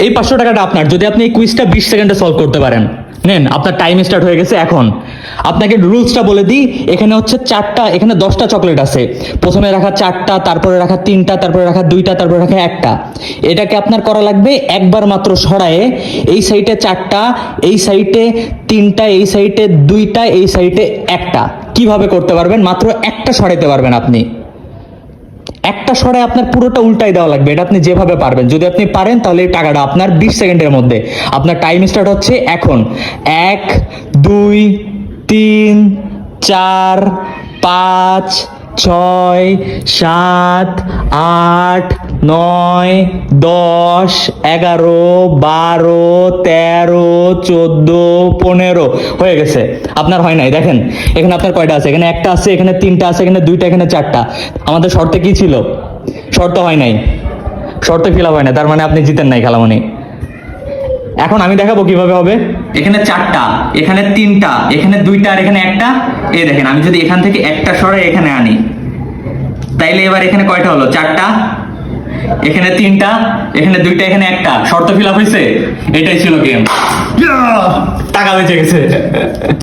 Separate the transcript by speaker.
Speaker 1: এই 500 টাকাটা আপনার, যদি আপনি এই কুইজটা 20 সেকেন্ডে সলভ করতে পারেন। নেন, আপনার টাইম স্টার্ট হয়ে গেছে। এখন আপনাকে রুলসটা বলে দিই। এখানে হচ্ছে 4টা, এখানে 10টা চকলেট আছে। প্রথমে রাখা 4টা, তারপরে রাখা 3টা, তারপরে রাখা 2টা, তারপরে রাখা 1টা। এটাকে আপনার করা লাগবে একবার মাত্র সরায়ে, এই সাইডে 4টা, এই সাইডে 3টা, এই সাইডে 2টা, এই সাইডে 1টা। কিভাবে করতে পারবেন? মাত্র একটা সরাইতে পারবেন আপনি। একটা সরাই আপনার পুরোটা উল্টাই দেওয়া লাগবে। এটা আপনি যেভাবে পারবেন, যদি আপনি পারেন তাহলে এই টাকাটা আপনার 20 সেকেন্ডের মধ্যে। আপনার টাইম স্টার্ট হচ্ছে এখন। 1 2 3 4 5 6 7 8 9 10 11 12 13 14 15 হয়ে গেছে। আপনার হয় নাই। দেখেন এখানে আপনার কয়টা আছে? এখানে একটা আছে, এখানে 3টা আছে, এখানে 2টা, এখানে 4টা। আমাদের শর্তে কি ছিল? শর্ত হয় নাই, শর্ত ফিল আপ হয় না, তার মানে আপনি জিতেন নাই খেলামণি। এখন আমি দেখাবো কিভাবে হবে। এখানে 4টা, এখানে 3টা, এখানে 2টা, আর এখানে 1টা। এই দেখেন, আমি যদি এখান থেকে একটা সরাই এখানে আনি, তাইলে এবার এখানে কয়টা হলো? 4টা, এখানে 3টা, এখানে 2টা, এখানে 1টা। শর্ত ফিল আপ হয়েছে। এটাই ছিল গেম। টাকা বেঁচে গেছে।